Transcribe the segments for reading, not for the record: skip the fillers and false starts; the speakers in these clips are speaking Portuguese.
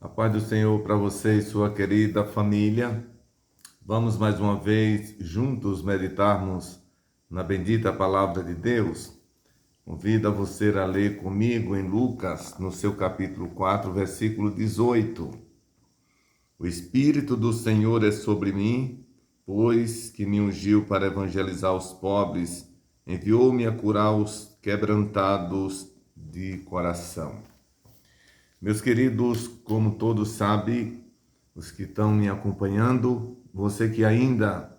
A paz do Senhor para você e sua querida família. Vamos mais uma vez juntos meditarmos na bendita palavra de Deus. Convido a você a ler comigo em Lucas, no seu capítulo 4, versículo 18. O Espírito do Senhor é sobre mim, pois que me ungiu para evangelizar os pobres, enviou-me a curar os quebrantados de coração. Meus queridos, como todos sabem, os que estão me acompanhando, você que ainda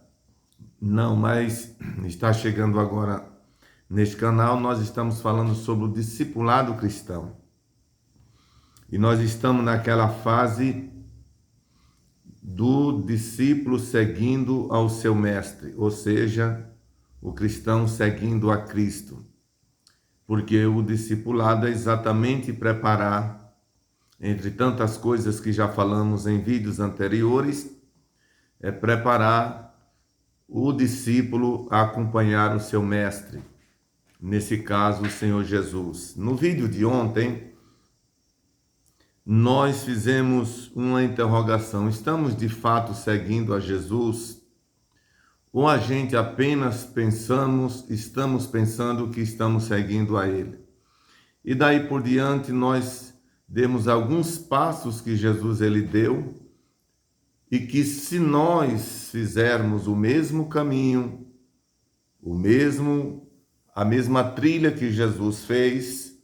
não, mas está chegando agora neste canal, nós estamos falando sobre o discipulado cristão. E nós estamos naquela fase do discípulo seguindo ao seu mestre, ou seja, o cristão seguindo a Cristo. Porque o discipulado é exatamente preparar, entre tantas coisas que já falamos em vídeos anteriores, é preparar o discípulo a acompanhar o seu mestre, nesse caso o Senhor Jesus. No vídeo de ontem, nós fizemos uma interrogação: estamos de fato seguindo a Jesus? Ou a gente apenas estamos pensando que estamos seguindo a Ele? E daí por diante nós demos alguns passos que Jesus ele deu e que se nós fizermos o mesmo caminho, a mesma trilha que Jesus fez,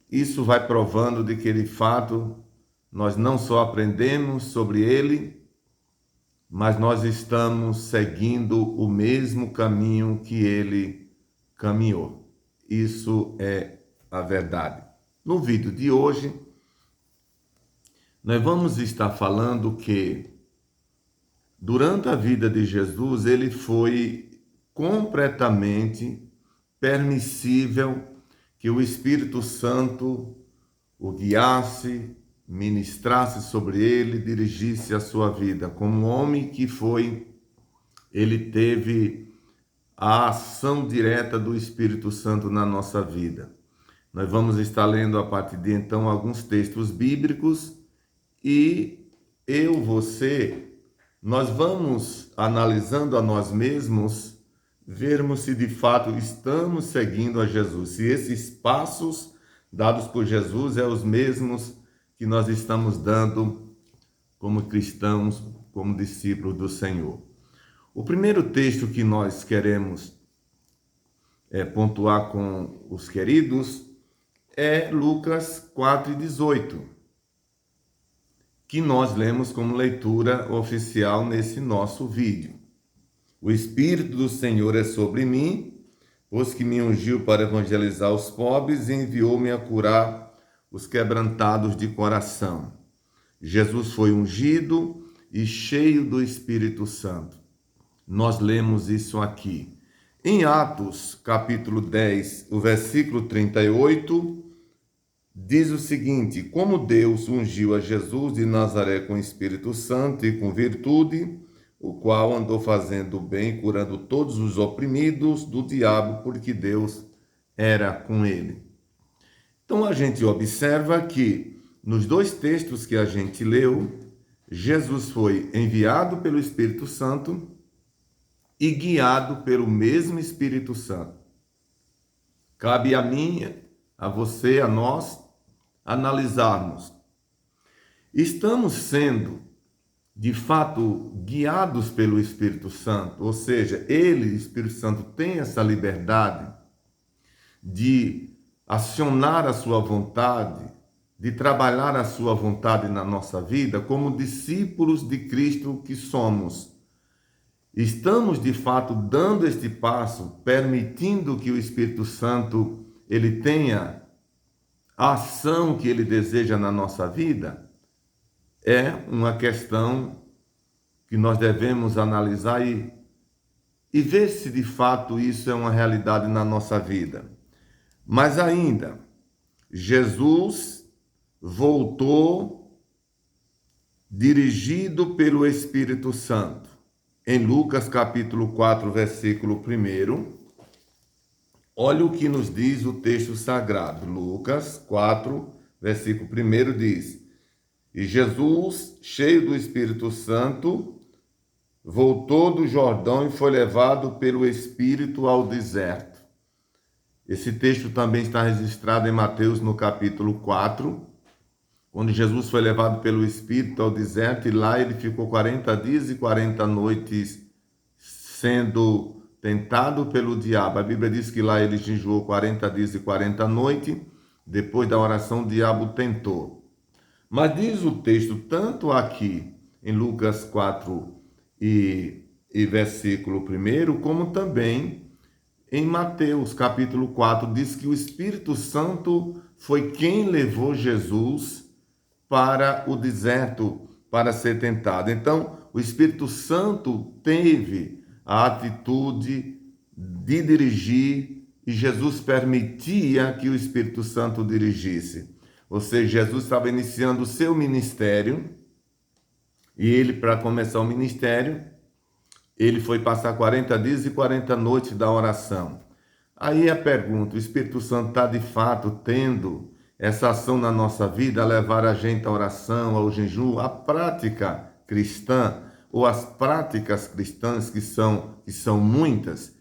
isso vai provando de que de fato nós não só aprendemos sobre ele, mas nós estamos seguindo o mesmo caminho que ele caminhou. Isso é a verdade. No vídeo de hoje, nós vamos estar falando que durante a vida de Jesus, ele foi completamente permissível que o Espírito Santo o guiasse, ministrasse sobre ele, dirigisse a sua vida. Como homem que foi, ele teve a ação direta do Espírito Santo na nossa vida. Nós vamos estar lendo a partir de então alguns textos bíblicos e nós vamos analisando a nós mesmos, vermos se de fato estamos seguindo a Jesus, se esses passos dados por Jesus são os mesmos que nós estamos dando como cristãos, como discípulos do Senhor. O primeiro texto que nós queremos pontuar com os queridos é Lucas 4:18, que nós lemos como leitura oficial nesse nosso vídeo. O Espírito do Senhor é sobre mim, pois que me ungiu para evangelizar os pobres e enviou-me a curar os quebrantados de coração. Jesus foi ungido e cheio do Espírito Santo. Nós lemos isso aqui. Em Atos, capítulo 10, o versículo 38, diz o seguinte: como Deus ungiu a Jesus de Nazaré com o Espírito Santo e com virtude, o qual andou fazendo bem, curando todos os oprimidos do diabo, porque Deus era com ele. Então a gente observa que nos dois textos que a gente leu, Jesus foi enviado pelo Espírito Santo e guiado pelo mesmo Espírito Santo. Cabe a mim, a você, a nós, analisarmos: estamos sendo de fato guiados pelo Espírito Santo? Ou seja, ele, o Espírito Santo, tem essa liberdade de acionar a sua vontade, de trabalhar a sua vontade na nossa vida como discípulos de Cristo que somos. Estamos de fato dando este passo, permitindo que o Espírito Santo ele tenha a ação que ele deseja na nossa vida? É uma questão que nós devemos analisar e ver se de fato isso é uma realidade na nossa vida. Mas ainda, Jesus voltou dirigido pelo Espírito Santo. Em Lucas capítulo 4, versículo 1, olha o que nos diz o texto sagrado. Lucas 4, versículo 1 diz: E Jesus, cheio do Espírito Santo, voltou do Jordão e foi levado pelo Espírito ao deserto. Esse texto também está registrado em Mateus, no capítulo 4, onde Jesus foi levado pelo Espírito ao deserto, e lá ele ficou 40 dias e 40 noites sendo tentado pelo diabo. A Bíblia diz que lá ele jejuou 40 dias e 40 noites, depois da oração o diabo tentou. Mas diz o texto, tanto aqui em Lucas 4 e versículo 1, como também em Mateus capítulo 4, diz que o Espírito Santo foi quem levou Jesus para o deserto para ser tentado. Então, o Espírito Santo teve a atitude de dirigir e Jesus permitia que o Espírito Santo dirigisse. Ou seja, Jesus estava iniciando o seu ministério e ele, para começar o ministério, ele foi passar 40 dias e 40 noites da oração. Aí a pergunta, o Espírito Santo está de fato tendo essa ação na nossa vida, a levar a gente à oração, ao jejum, à prática cristã, ou as práticas cristãs que são muitas?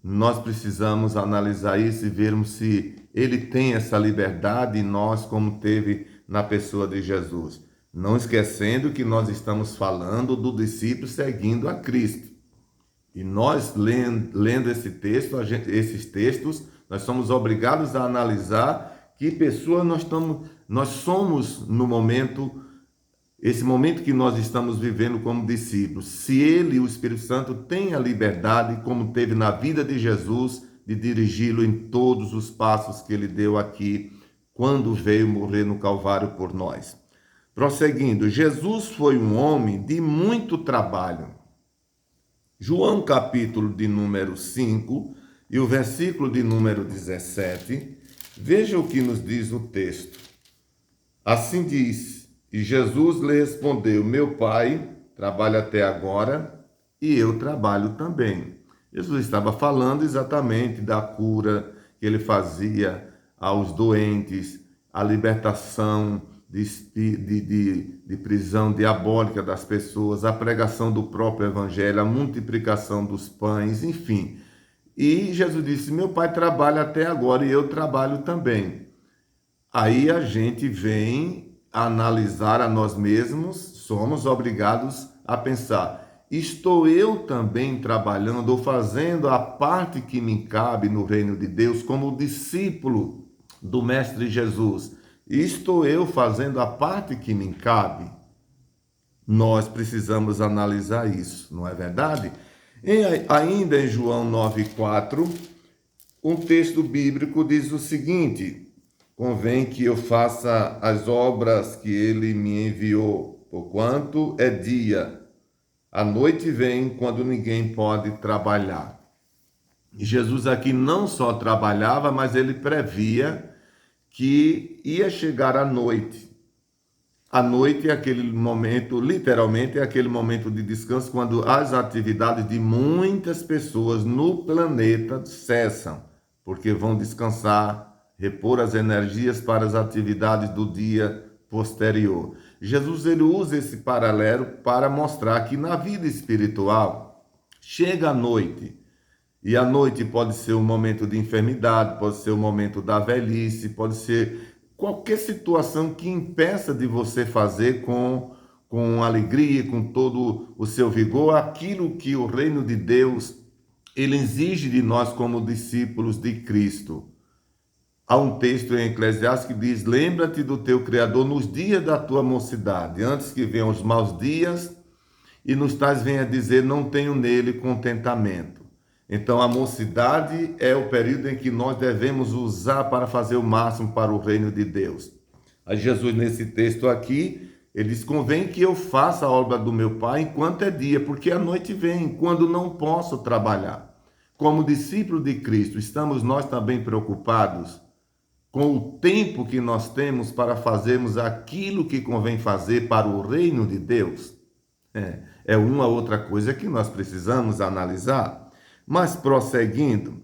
Nós precisamos analisar isso e vermos se ele tem essa liberdade em nós, como teve na pessoa de Jesus. Não esquecendo que nós estamos falando do discípulo seguindo a Cristo. E nós, lendo esse texto, esses textos, nós somos obrigados a analisar que pessoa nós somos no momento, esse momento que nós estamos vivendo como discípulos. Se ele, o Espírito Santo, tem a liberdade, como teve na vida de Jesus, de dirigi-lo em todos os passos que ele deu aqui, quando veio morrer no Calvário por nós. Prosseguindo, Jesus foi um homem de muito trabalho. João capítulo de número 5 e o versículo de número 17, veja o que nos diz o texto. Assim diz, e Jesus lhe respondeu, meu Pai trabalha até agora e eu trabalho também. Jesus estava falando exatamente da cura que ele fazia aos doentes, a libertação de prisão diabólica das pessoas, a pregação do próprio evangelho, a multiplicação dos pães, enfim. E Jesus disse, meu Pai trabalha até agora e eu trabalho também. Aí a gente vem analisar a nós mesmos, somos obrigados a pensar, estou eu também trabalhando ou fazendo a parte que me cabe no reino de Deus como discípulo do Mestre Jesus? Estou eu fazendo a parte que me cabe? Nós precisamos analisar isso, não é verdade? Ainda em João 9,4, um texto bíblico diz o seguinte, convém que eu faça as obras que ele me enviou, porquanto é dia, a noite vem quando ninguém pode trabalhar. E Jesus aqui não só trabalhava, mas ele previa que ia chegar a noite. A noite é aquele momento, literalmente é aquele momento de descanso, quando as atividades de muitas pessoas no planeta cessam, porque vão descansar, repor as energias para as atividades do dia posterior. Jesus ele usa esse paralelo para mostrar que na vida espiritual chega a noite. E a noite pode ser um momento de enfermidade, pode ser um momento da velhice, pode ser qualquer situação que impeça de você fazer com alegria, com todo o seu vigor, aquilo que o reino de Deus ele exige de nós como discípulos de Cristo. Há um texto em Eclesiastes que diz, lembra-te do teu Criador nos dias da tua mocidade, antes que venham os maus dias e nos tais venha dizer, não tenho nele contentamento. Então, a mocidade é o período em que nós devemos usar para fazer o máximo para o reino de Deus. Aí Jesus, nesse texto aqui, ele diz, convém que eu faça a obra do meu Pai enquanto é dia, porque a noite vem, quando não posso trabalhar. Como discípulo de Cristo, estamos nós também preocupados com o tempo que nós temos para fazermos aquilo que convém fazer para o reino de Deus? É uma outra coisa que nós precisamos analisar. Mas prosseguindo,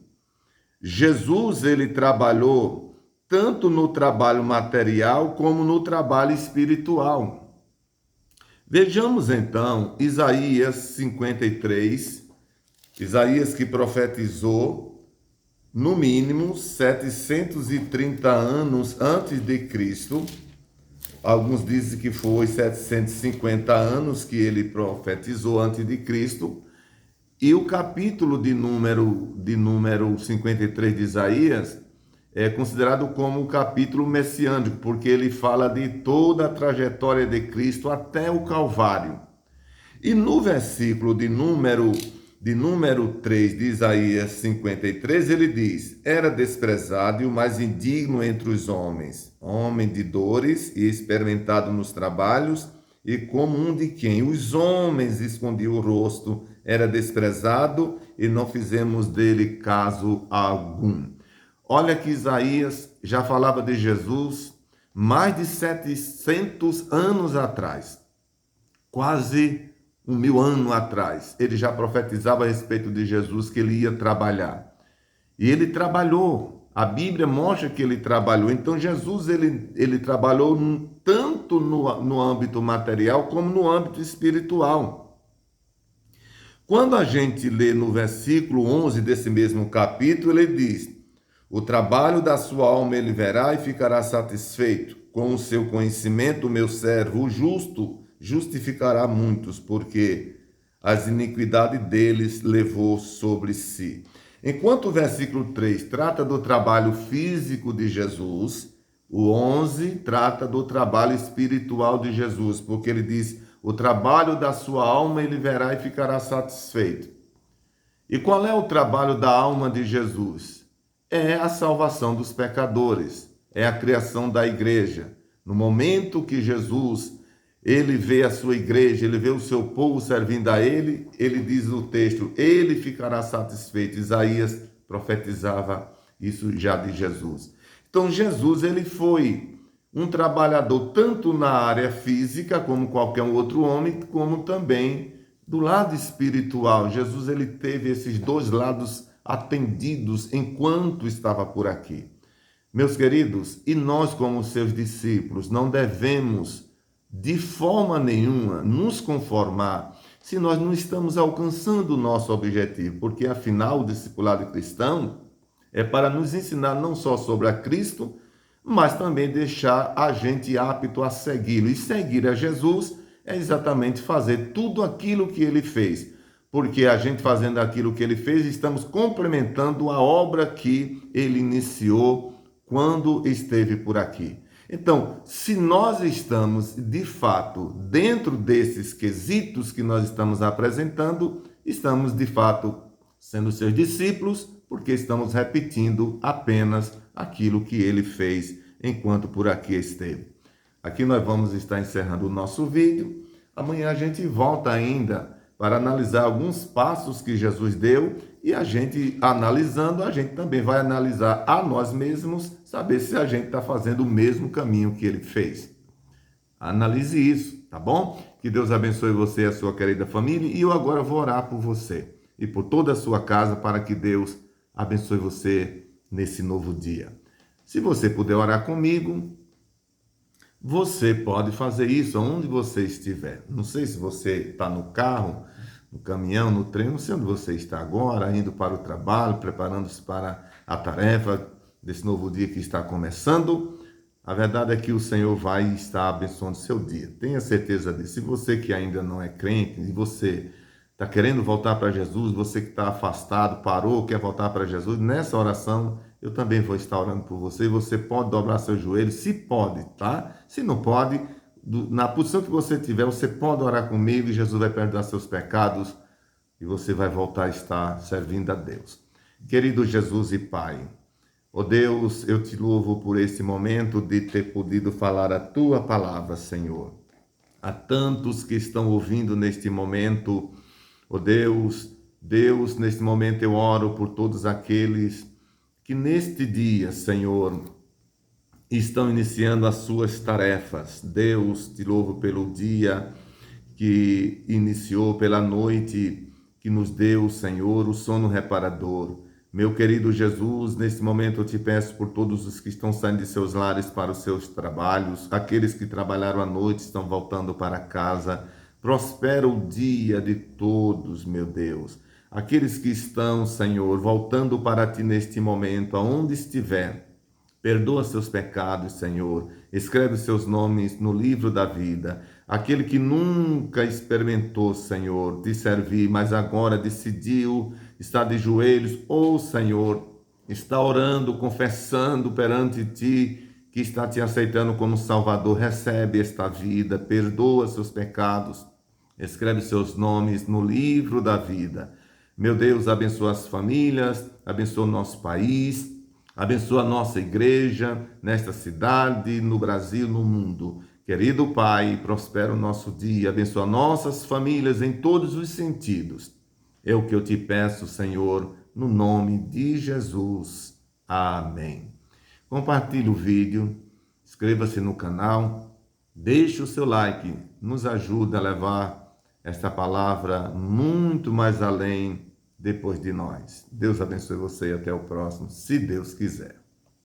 Jesus ele trabalhou tanto no trabalho material como no trabalho espiritual. Vejamos então Isaías 53, Isaías que profetizou no mínimo 730 anos antes de Cristo. Alguns dizem que foi 750 anos que ele profetizou antes de Cristo. E o capítulo de número 53 de Isaías é considerado como um capítulo messiânico, porque ele fala de toda a trajetória de Cristo até o Calvário. E no versículo de número 3 de Isaías 53, ele diz: era desprezado e o mais indigno entre os homens, homem de dores e experimentado nos trabalhos, e como um de quem os homens escondiam o rosto, era desprezado e não fizemos dele caso algum. Olha que Isaías já falava de Jesus mais de 700 anos atrás, quase 1000 anos atrás. Ele já profetizava a respeito de Jesus, que ele ia trabalhar. E ele trabalhou. A Bíblia mostra que ele trabalhou. Então Jesus ele trabalhou tanto no âmbito material como no âmbito espiritual. Quando a gente lê no versículo 11 desse mesmo capítulo, ele diz: o trabalho da sua alma ele verá e ficará satisfeito. Com o seu conhecimento, o meu servo, o justo, justificará muitos, porque as iniquidades deles levou sobre si. Enquanto o versículo 3 trata do trabalho físico de Jesus, o 11 trata do trabalho espiritual de Jesus, porque ele diz: o trabalho da sua alma ele verá e ficará satisfeito. E qual é o trabalho da alma de Jesus? É a salvação dos pecadores, é a criação da igreja. No momento que Jesus, ele vê a sua igreja, ele vê o seu povo servindo a ele, ele diz no texto, ele ficará satisfeito. Isaías profetizava isso já de Jesus. Então Jesus, ele foi um trabalhador tanto na área física, como qualquer outro homem, como também do lado espiritual. Jesus, ele teve esses dois lados atendidos enquanto estava por aqui. Meus queridos, e nós como seus discípulos não devemos de forma nenhuma nos conformar se nós não estamos alcançando o nosso objetivo, porque afinal o discipulado cristão é para nos ensinar não só sobre a Cristo, mas também deixar a gente apto a segui-lo. E seguir a Jesus é exatamente fazer tudo aquilo que ele fez. Porque a gente fazendo aquilo que ele fez, estamos complementando a obra que ele iniciou quando esteve por aqui. Então, se nós estamos, de fato, dentro desses quesitos que nós estamos apresentando, estamos, de fato, sendo seus discípulos, porque estamos repetindo apenas aquilo que ele fez enquanto por aqui esteve. Aqui nós vamos estar encerrando o nosso vídeo. Amanhã a gente volta ainda para analisar alguns passos que Jesus deu, e a gente analisando, a gente também vai analisar a nós mesmos, saber se a gente está fazendo o mesmo caminho que ele fez. Analise isso, tá bom? Que Deus abençoe você e a sua querida família, e eu agora vou orar por você e por toda a sua casa, para que Deus abençoe você nesse novo dia. Se você puder orar comigo, você pode fazer isso onde você estiver. Não sei se você está no carro, no caminhão, no trem, não sei onde você está agora, indo para o trabalho, preparando-se para a tarefa desse novo dia que está começando. A verdade é que o Senhor vai estar abençoando o seu dia. Tenha certeza disso. Se você que ainda não é crente, e você está querendo voltar para Jesus, você que está afastado, parou, quer voltar para Jesus, nessa oração eu também vou estar orando por você. Você pode dobrar seus joelhos, se pode, tá? Se não pode, na posição que você tiver, você pode orar comigo e Jesus vai perdoar seus pecados e você vai voltar a estar servindo a Deus. Querido Jesus e Pai, ó Deus, eu te louvo por esse momento de ter podido falar a tua palavra, Senhor. Há tantos que estão ouvindo neste momento, ó Deus, neste momento eu oro por todos aqueles que neste dia, Senhor, estão iniciando as suas tarefas. Deus, te louvo pelo dia que iniciou, pela noite que nos deu, Senhor, o sono reparador. Meu querido Jesus, nesse momento eu te peço por todos os que estão saindo de seus lares para os seus trabalhos, aqueles que trabalharam à noite estão voltando para casa. Prospera o dia de todos, meu Deus. Aqueles que estão, Senhor, voltando para Ti neste momento, aonde estiver. Perdoa seus pecados, Senhor. Escreve seus nomes no livro da vida. Aquele que nunca experimentou, Senhor, te servir, mas agora decidiu estar de joelhos, ou, Senhor, está orando, confessando perante Ti, que está Te aceitando como Salvador. Recebe esta vida, perdoa seus pecados, escreve seus nomes no livro da vida. Meu Deus, abençoa as famílias, abençoa o nosso país, abençoa a nossa igreja, nesta cidade, no Brasil, no mundo. Querido Pai, prospera o nosso dia, abençoa nossas famílias em todos os sentidos. É o que eu te peço, Senhor, no nome de Jesus. Amém. Compartilhe o vídeo, inscreva-se no canal, deixe o seu like, nos ajuda a levar esta palavra muito mais além depois de nós. Deus abençoe você e até o próximo, se Deus quiser.